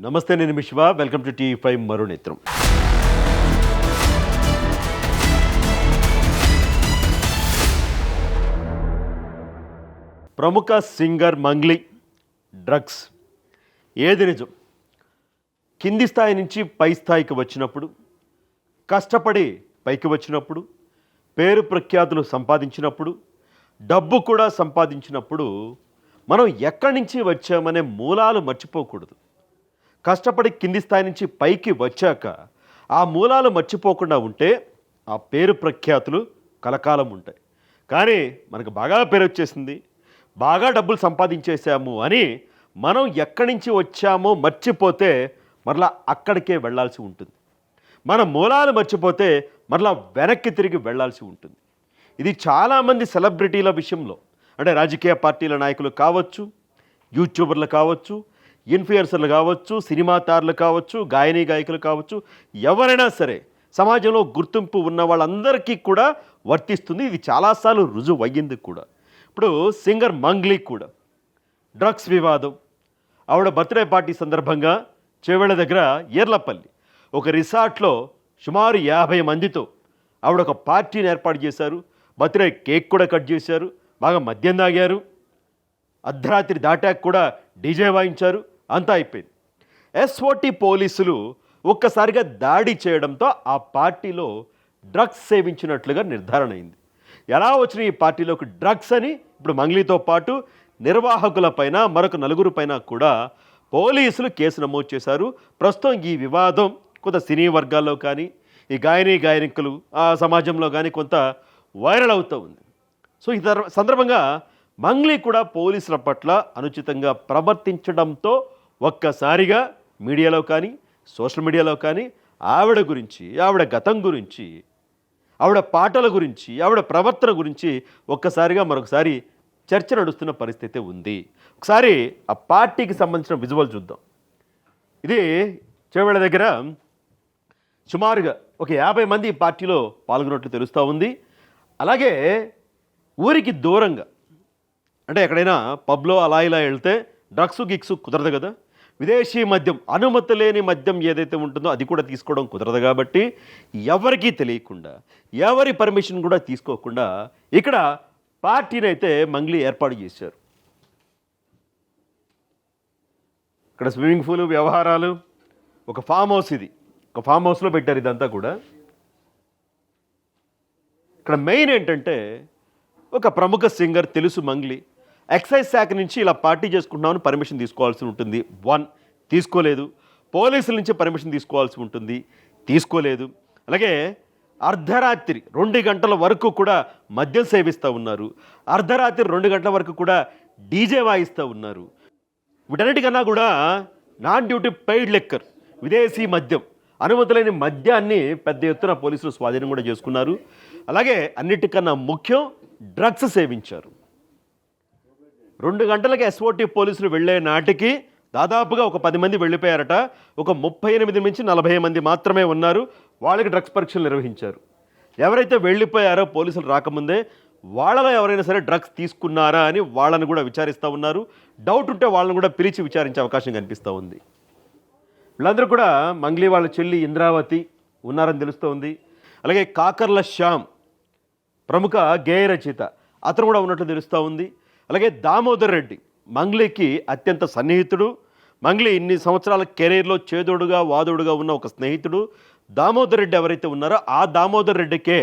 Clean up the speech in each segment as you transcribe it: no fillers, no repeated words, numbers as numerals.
నమస్తే, నేను Vishwa. Welcome to T five మరునేత్రం. ప్రముఖ సింగర్ మంగ్లీ డ్రగ్స్. ఏది నిజం? కింది స్థాయి నుంచి పై స్థాయికి వచ్చినప్పుడు, కష్టపడి పైకి వచ్చినప్పుడు, పేరు ప్రఖ్యాతులు సంపాదించినప్పుడు, డబ్బు కూడా సంపాదించినప్పుడు మనం ఎక్కడి నుంచి వచ్చామనే మూలాలు మర్చిపోకూడదు. కష్టపడి కింది స్థాయి నుంచి పైకి వచ్చాక ఆ మూలాలు మర్చిపోకుండా ఉంటే ఆ పేరు ప్రఖ్యాతులు కలకాలం ఉంటాయి. కానీ మనకు బాగా పేరు వచ్చేసింది, బాగా డబ్బులు సంపాదించేసాము అని మనం ఎక్కడి నుంచి వచ్చామో మర్చిపోతే మరలా అక్కడికే వెళ్ళాల్సి ఉంటుంది. మన మూలాలు మర్చిపోతే మరలా వెనక్కి తిరిగి వెళ్ళాల్సి ఉంటుంది. ఇది చాలామంది సెలబ్రిటీల విషయంలో, అంటే రాజకీయ పార్టీల నాయకులు కావచ్చు, యూట్యూబర్లు కావచ్చు, ఇన్ఫ్లుయెన్సర్లు కావచ్చు, సినిమా తారలు కావచ్చు, గాయకులు కావచ్చు, ఎవరైనా సరే సమాజంలో గుర్తింపు ఉన్న వాళ్ళందరికీ కూడా వర్తిస్తుంది. ఇది చాలాసార్లు రుజువు అయ్యింది కూడా. ఇప్పుడు సింగర్ మంగ్లీ కూడా డ్రగ్స్ వివాదం. ఆవిడ బర్త్డే పార్టీ సందర్భంగా చేవెళ్ళ దగ్గర ఏర్లపల్లి ఒక రిసార్ట్లో సుమారు 50 మందితో ఆవిడ ఒక పార్టీని ఏర్పాటు చేశారు. బర్త్డే కేక్ కూడా కట్ చేశారు, బాగా మద్యం తాగారు, అర్ధరాత్రి దాటాక కూడా డీజే వాయించారు, అంతా అయిపోయింది. ఎస్ఓటి పోలీసులు ఒక్కసారిగా దాడి చేయడంతో ఆ పార్టీలో డ్రగ్స్ సేవించినట్లుగా నిర్ధారణ అయింది. ఎలా వచ్చిన ఈ పార్టీలోకి డ్రగ్స్ అని ఇప్పుడు మంగ్లీతో పాటు నిర్వాహకులపైన మరొక 4 పైన కూడా పోలీసులు కేసు నమోదు చేశారు. ప్రస్తుతం ఈ వివాదం కొంత సినీ వర్గాల్లో కానీ, ఈ గాయకులు ఆ సమాజంలో కానీ కొంత వైరల్ అవుతూ ఉంది. సో ఈ సందర్భంగా మంగ్లీ కూడా పోలీసుల పట్ల అనుచితంగా ప్రవర్తించడంతో ఒక్కసారిగా మీడియాలో కానీ, సోషల్ మీడియాలో కానీ ఆవిడ గురించి, ఆవిడ గతం గురించి, ఆవిడ పాటల గురించి, ఆవిడ ప్రవర్తన గురించి ఒక్కసారిగా మరొకసారి చర్చ నడుస్తున్న పరిస్థితి ఉంది. ఒకసారి ఆ పార్టీకి సంబంధించిన విజువల్ చూద్దాం. ఇది చేవెళ్ళ దగ్గర సుమారుగా ఒక 50 మంది ఈ పార్టీలో పాల్గొన్నట్లు తెలుస్తూ ఉంది. అలాగే ఊరికి దూరంగా, అంటే ఎక్కడైనా పబ్లో అలా ఇలా వెళ్తే డ్రగ్స్ గిక్స్ కుదరదు కదా, విదేశీ మద్యం, అనుమతి లేని మద్యం ఏదైతే ఉంటుందో అది కూడా తీసుకోవడం కుదరదు. కాబట్టి ఎవరికీ తెలియకుండా, ఎవరి పర్మిషన్ కూడా తీసుకోకుండా ఇక్కడ పార్టీని అయితే మంగ్లీ ఏర్పాటు చేశారు. ఇక్కడ స్విమ్మింగ్ పూల్ వ్యవహారాలు, ఒక ఫామ్ హౌస్, ఇది ఒక ఫామ్ హౌస్లో పెట్టారు ఇదంతా కూడా. ఇక్కడ మెయిన్ ఏంటంటే ఒక ప్రముఖ సింగర్ తెలుసు మంగ్లీ, ఎక్సైజ్ శాఖ నుంచి ఇలా పార్టీ చేసుకుంటున్నామని పర్మిషన్ తీసుకోవాల్సి ఉంటుంది. 1 తీసుకోలేదు. పోలీసుల నుంచి పర్మిషన్ తీసుకోవాల్సి ఉంటుంది, తీసుకోలేదు. అలాగే అర్ధరాత్రి 2 గంటల వరకు కూడా మద్యం సేవిస్తూ ఉన్నారు. అర్ధరాత్రి 2 గంటల వరకు కూడా డీజే వాయిస్తూ ఉన్నారు. వీటన్నిటికన్నా కూడా నాన్ డ్యూటీ పెయిడ్ లిక్కర్, విదేశీ మద్యం, అనుమతులేని మద్యాన్ని పెద్ద ఎత్తున పోలీసులు స్వాధీనం కూడా చేసుకున్నారు. అలాగే అన్నిటికన్నా ముఖ్యం డ్రగ్స్ సేవించారు. 2 గంటలకి ఎస్ఓటి పోలీసులు వెళ్ళే నాటికి దాదాపుగా ఒక 10 మంది వెళ్ళిపోయారట. ఒక 38 నుంచి 40 మంది మాత్రమే ఉన్నారు. వాళ్ళకి డ్రగ్స్ పరీక్షలు నిర్వహించారు. ఎవరైతే వెళ్ళిపోయారో పోలీసులు రాకముందే వాళ్ళలో ఎవరైనా సరే డ్రగ్స్ తీసుకున్నారా అని వాళ్ళని కూడా విచారిస్తూ ఉన్నారు. డౌట్ ఉంటే వాళ్ళని కూడా పిలిచి విచారించే అవకాశం కనిపిస్తూ ఉంది. వీళ్ళందరూ కూడా మంగ్లీ వాళ్ళ చెల్లి ఇంద్రావతి ఉన్నారని తెలుస్తూ ఉంది. అలాగే కాకర్ల శ్యామ్, ప్రముఖ గేయ రచయిత, అతను కూడా ఉన్నట్లు తెలుస్తూ ఉంది. అలాగే దామోదర్ రెడ్డి, మంగ్లీకి అత్యంత సన్నిహితుడు. మంగ్లీ ఇన్ని సంవత్సరాల కెరీర్లో చేదోడుగా వాదోడుగా ఉన్న ఒక స్నేహితుడు. దామోదర్ రెడ్డి ఎవరైతే ఉన్నారో ఆ దామోదర్ రెడ్డికే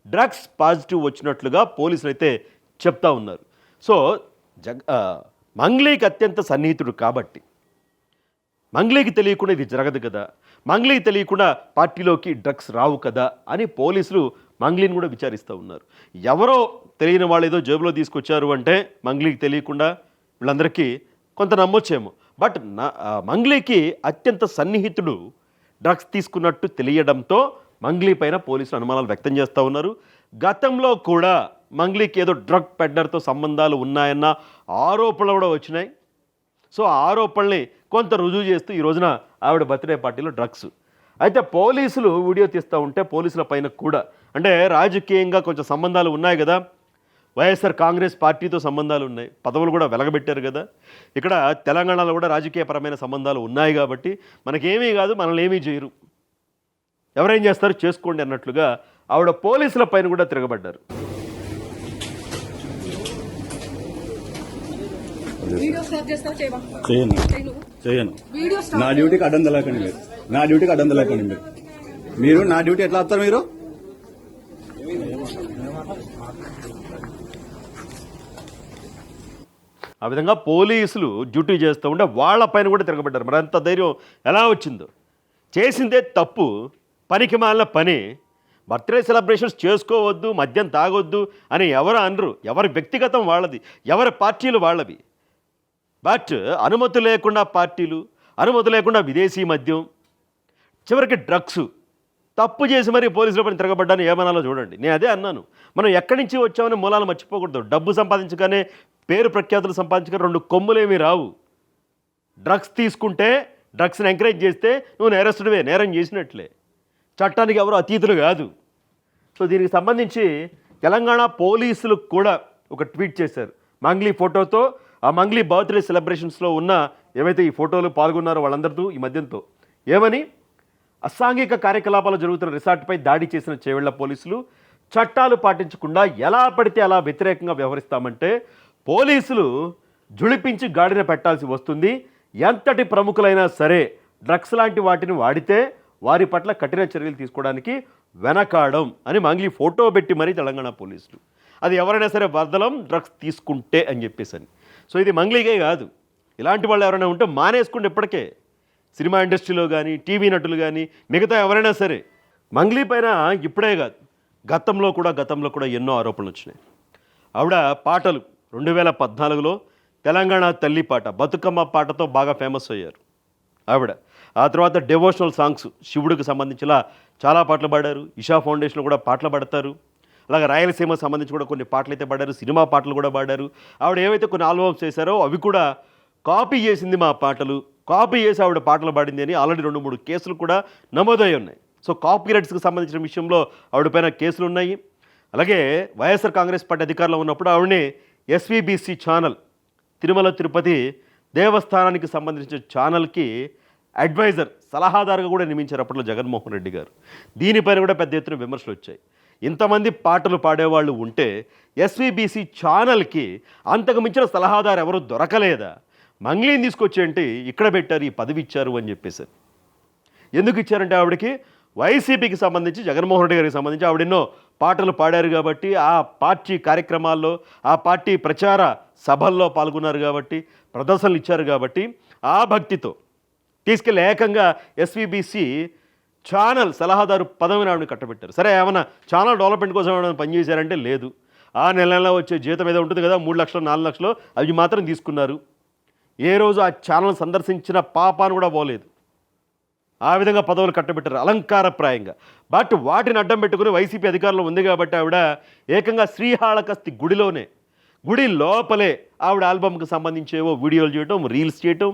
డ్రగ్స్ పాజిటివ్ వచ్చినట్లుగా పోలీసులు అయితే చెప్తా ఉన్నారు. సో మంగ్లీకి అత్యంత సన్నిహితుడు కాబట్టి మంగ్లీకి తెలియకుండా ఇది జరగదు కదా, మంగ్లీకి తెలియకుండా పార్టీలోకి డ్రగ్స్ రావు కదా అని పోలీసులు మంగ్లీని కూడా విచారిస్తూ ఉన్నారు. ఎవరో తెలియని వాళ్ళు ఏదో జేబులో తీసుకొచ్చారు అంటే మంగ్లీకి తెలియకుండా వీళ్ళందరికీ కొంత నమ్మొచ్చేమో. బట్ మంగ్లీకి అత్యంత సన్నిహితుడు డ్రగ్స్ తీసుకున్నట్టు తెలియడంతో మంగ్లీ పైన పోలీసులు అనుమానాలు వ్యక్తం చేస్తూ ఉన్నారు. గతంలో కూడా మంగ్లీకి ఏదో డ్రగ్ పెడ్డర్తో సంబంధాలు ఉన్నాయన్న ఆరోపణలు కూడా వచ్చినాయి. సో ఆ ఆరోపణల్ని కొంత రుజువు చేస్తూ ఈ రోజున ఆవిడ బర్త్డే పార్టీలో డ్రగ్స్. అయితే పోలీసులు వీడియో తీస్తూ ఉంటే పోలీసుల పైన కూడా, అంటే రాజకీయంగా కొంచెం సంబంధాలు ఉన్నాయి కదా, వైఎస్ఆర్ కాంగ్రెస్ పార్టీతో సంబంధాలు ఉన్నాయి, పదవులు కూడా వెలగబెట్టారు కదా. ఇక్కడ తెలంగాణలో కూడా రాజకీయపరమైన సంబంధాలు ఉన్నాయి కాబట్టి మనకేమీ కాదు, మనల్ని ఏమీ చేయరు, ఎవరేం చేస్తారు చేసుకోండి అన్నట్లుగా ఆవిడ పోలీసుల పైన కూడా తిరగబడ్డారు. చేయను. నా డ్యూటీకి అడ్డం తెలకండి మీరు, నా డ్యూటీకి అడ్డం తెలకండి మీరు నా డ్యూటీ ఎట్లా వస్తారు మీరు? ఆ విధంగా పోలీసులు డ్యూటీ చేస్తూ ఉంటే వాళ్ళ పైన కూడా తిరగబడ్డారు. మరి అంత ధైర్యం ఎలా వచ్చిందో, చేసిందే తప్పు, పనికి మాలిన పని. బర్త్డే సెలబ్రేషన్స్ చేసుకోవద్దు, మద్యం తాగొద్దు అని ఎవరు అనరు, ఎవరి వ్యక్తిగతం వాళ్ళది, ఎవరి పార్టీలు వాళ్ళవి. బట్ అనుమతి లేకుండా పార్టీలు, అనుమతి లేకుండా విదేశీ మద్యం, చివరికి డ్రగ్స్, తప్పు చేసి మరి పోలీసుల పైన తిరగబడ్డాను ఏమనాలో చూడండి. నేను అదే అన్నాను, మనం ఎక్కడి నుంచి వచ్చామని మూలాలు మర్చిపోకూడదు. డబ్బు సంపాదించగానే, పేరు ప్రఖ్యాతులు సంపాదించగానే రెండు కొమ్ములేమీ రావు. డ్రగ్స్ తీసుకుంటే, డ్రగ్స్ని ఎంకరేజ్ చేస్తే నువ్వు నేరస్తుడివే, నేరం చేసినట్లే, చట్టానికి ఎవరు అతీతులు కాదు. సో దీనికి సంబంధించి తెలంగాణ పోలీసులు కూడా ఒక ట్వీట్ చేశారు మంగ్లీ ఫోటోతో. ఆ మంగ్లీ బర్త్డే సెలబ్రేషన్స్లో ఉన్న ఏవైతే ఈ ఫోటోలు పాల్గొన్నారో వాళ్ళందరితో ఈ మద్యంతో ఏమని, అసాంఘిక కార్యకలాపాలు జరుగుతున్న రిసార్ట్పై దాడి చేసిన చేవెళ్ల పోలీసులు చట్టాలు పాటించకుండా ఎలా పడితే అలా వ్యతిరేకంగా వ్యవహరిస్తామంటే పోలీసులు జుళిపించి గాడిన పెట్టాల్సి వస్తుంది. ఎంతటి ప్రముఖులైనా సరే డ్రగ్స్ లాంటి వాటిని వాడితే వారి పట్ల కఠిన చర్యలు తీసుకోవడానికి వెనకాడం అని మంగ్లీ ఫోటో పెట్టి మరీ తెలంగాణ పోలీసులు, అది ఎవరైనా సరే వదలం డ్రగ్స్ తీసుకుంటే అని చెప్పేసి. సో ఇది మంగ్లీకే కాదు, ఇలాంటి వాళ్ళు ఎవరైనా ఉంటే మానేసుకుంటే ఇప్పటికే సినిమా ఇండస్ట్రీలో కానీ, టీవీ నటులు కానీ, మిగతా ఎవరైనా సరే. మంగ్లీ పైన ఇప్పుడే కాదు, గతంలో కూడా ఎన్నో ఆరోపణలు వచ్చినాయి. ఆవిడ పాటలు 2014లో తెలంగాణ తల్లి పాట, బతుకమ్మ పాటతో బాగా ఫేమస్ అయ్యారు ఆవిడ. ఆ తర్వాత డివోషనల్ సాంగ్స్, శివుడికి సంబంధించిన చాలా పాటలు పాడారు. ఇషా ఫౌండేషన్లో కూడా పాటలు పాడతారు. అలాగే రాయలసీమకు సంబంధించి కూడా కొన్ని పాటలు అయితే పాడారు, సినిమా పాటలు కూడా పాడారు. ఆవిడ ఏవైతే కొన్ని ఆల్బమ్స్ చేశారో అవి కూడా కాపీ చేసింది మా పాటలు, కాపీ చేసి ఆవిడ పాటలు పాడింది అని ఆల్రెడీ 2-3 కేసులు కూడా నమోదై ఉన్నాయి. సో కాపీరైట్స్కి సంబంధించిన విషయంలో ఆవిడ పైన కేసులు ఉన్నాయి. అలాగే వైఎస్ఆర్ కాంగ్రెస్ పార్టీ అధికారంలో ఉన్నప్పుడు ఆవిడని ఎస్వీబీసీ ఛానల్, తిరుమల తిరుపతి దేవస్థానానికి సంబంధించిన ఛానల్కి అడ్వైజర్, సలహాదారుగా కూడా నియమించారు అప్పట్లో జగన్మోహన్ రెడ్డి గారు. దీనిపైన కూడా పెద్ద ఎత్తున విమర్శలు వచ్చాయి. ఇంతమంది పాటలు పాడేవాళ్ళు ఉంటే ఎస్వీబీసీ ఛానల్కి అంతకు మించిన సలహాదారు ఎవరు దొరకలేదా? మంగ్లీని తీసుకొచ్చేంటి ఇక్కడ పెట్టారు, ఈ పదవి ఇచ్చారు అని చెప్పేసి. ఎందుకు ఇచ్చారంటే ఆవిడకి వైసీపీకి సంబంధించి, జగన్మోహన్ రెడ్డి గారికి సంబంధించి ఆవిడ ఎన్నో పాటలు పాడారు కాబట్టి, ఆ పార్టీ కార్యక్రమాల్లో, ఆ పార్టీ ప్రచార సభల్లో పాల్గొన్నారు కాబట్టి, ప్రదర్శనలు ఇచ్చారు కాబట్టి, ఆ భక్తితో తీసుకెళ్ళి ఏకంగా ఎస్వీబీసీ ఛానల్ సలహాదారు పదవిని ఆవిడని కట్టబెట్టారు. సరే, ఏమైనా ఛానల్ డెవలప్మెంట్ కోసం ఏమైనా పనిచేశారంటే లేదు. ఆ నెల వచ్చే జీతం ఏదో ఉంటుంది కదా, 3 లక్షలు 4 లక్షలు, అవి మాత్రం తీసుకున్నారు. ఏ రోజు ఆ ఛానల్ సందర్శించిన పాపాను కూడా పోలేదు. ఆ విధంగా పదవులు కట్టబెట్టారు అలంకారప్రాయంగా. బట్ వాటిని అడ్డం పెట్టుకుని వైసీపీ అధికారంలో ఉంది కాబట్టి ఆవిడ ఏకంగా శ్రీహాళహస్తి గుడిలోనే, గుడి లోపలే ఆవిడ ఆల్బమ్కి సంబంధించేవో వీడియోలు చేయడం, రీల్స్ చేయటం,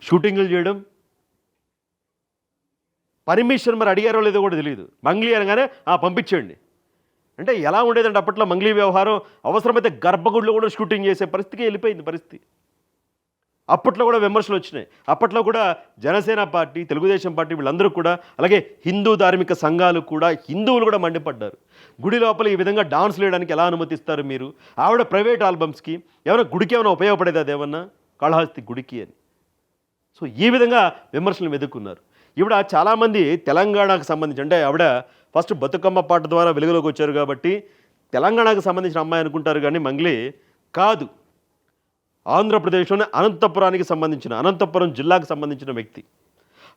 షూటింగులు చేయడం. పర్మిషన్ మరి అడిగారో లేదో కూడా తెలియదు. మంగ్లీ అనగానే పంపించేయండి అంటే ఎలా ఉండేదంటే అప్పట్లో మంగ్లీ వ్యవహారం, అవసరమైతే గర్భగుడిలో కూడా షూటింగ్ చేసే పరిస్థితికి వెళ్ళిపోయింది పరిస్థితి. అప్పట్లో కూడా విమర్శలు వచ్చినాయి. అప్పట్లో కూడా జనసేన పార్టీ, తెలుగుదేశం పార్టీ వీళ్ళందరూ కూడా, అలాగే హిందూ ధార్మిక సంఘాలు కూడా, హిందువులు కూడా మండిపడ్డారు. గుడి లోపల ఈ విధంగా డాన్స్లు వేయడానికి ఎలా అనుమతిస్తారు మీరు? ఆవిడ ప్రైవేట్ ఆల్బమ్స్కి ఏమైనా గుడికి ఏమైనా ఉపయోగపడేది అదేమన్నా, కాళహస్తి గుడికి అని. సో ఈ విధంగా విమర్శలు ఎదుర్కొన్నారు. ఈవిడ చాలామంది తెలంగాణకు సంబంధించి, అంటే ఆవిడ ఫస్ట్ బతుకమ్మ పాట ద్వారా వెలుగులోకి వచ్చారు కాబట్టి తెలంగాణకు సంబంధించిన అమ్మాయి అనుకుంటారు, కానీ మంగ్లీ కాదు. ఆంధ్రప్రదేశ్లోనే అనంతపురానికి సంబంధించిన, అనంతపురం జిల్లాకు సంబంధించిన వ్యక్తి.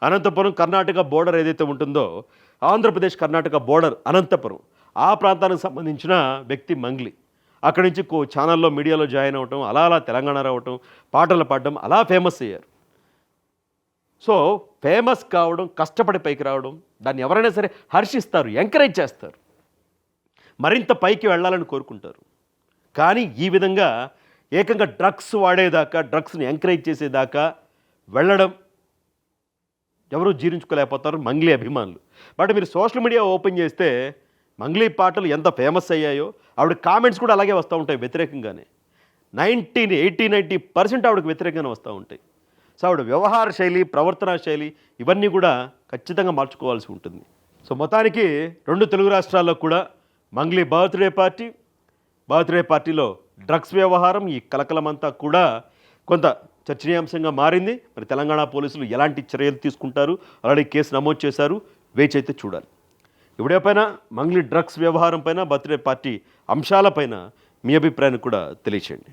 అనంతపురం కర్ణాటక బోర్డర్ ఏదైతే ఉంటుందో, ఆంధ్రప్రదేశ్ కర్ణాటక బోర్డర్ అనంతపురం, ఆ ప్రాంతానికి సంబంధించిన వ్యక్తి మంగ్లీ. అక్కడి నుంచి ఛానల్లో, మీడియాలో జాయిన్ అవ్వటం, అలా అలా తెలంగాణ రావటం, పాటలు పాడడం, అలా ఫేమస్ అయ్యారు. సో ఫేమస్ కావడం, కష్టపడి పైకి రావడం, దాన్ని ఎవరైనా సరే హర్షిస్తారు, ఎంకరేజ్ చేస్తారు, మరింత పైకి వెళ్ళాలని కోరుకుంటారు. కానీ ఈ విధంగా ఏకంగా డ్రగ్స్ వాడేదాకా, డ్రగ్స్ని ఎంకరేజ్ చేసేదాకా వెళ్ళడం ఎవరూ జీర్ణించుకోలేకపోతారు మంగ్లీ అభిమానులు. బట్ మీరు సోషల్ మీడియా ఓపెన్ చేస్తే మంగ్లీ పాటలు ఎంత ఫేమస్ అయ్యాయో ఆవిడ కామెంట్స్ కూడా అలాగే వస్తూ ఉంటాయి వ్యతిరేకంగానే. 90% ఆవిడకి వ్యతిరేకంగానే వస్తూ ఉంటాయి. సో ఆవిడ వ్యవహార శైలి, ప్రవర్తనా శైలి ఇవన్నీ కూడా ఖచ్చితంగా మార్చుకోవాల్సి ఉంటుంది. సో మొత్తానికి 2 తెలుగు రాష్ట్రాల్లో కూడా మంగ్లీ బర్త్డే పార్టీలో డ్రగ్స్ వ్యవహారం, ఈ కలకలమంతా కూడా కొంత చర్చనీయాంశంగా మారింది. మరి తెలంగాణ పోలీసులు ఎలాంటి చర్యలు తీసుకుంటారు, ఆల్రెడీ కేసు నమోదు చేశారు, వేచి అయితే చూడాలి. ఇప్పుడేపైనా మంగ్లీ డ్రగ్స్ వ్యవహారం పైన, బర్త్డే పార్టీ అంశాలపైన మీ అభిప్రాయాన్ని కూడా తెలియచేయండి.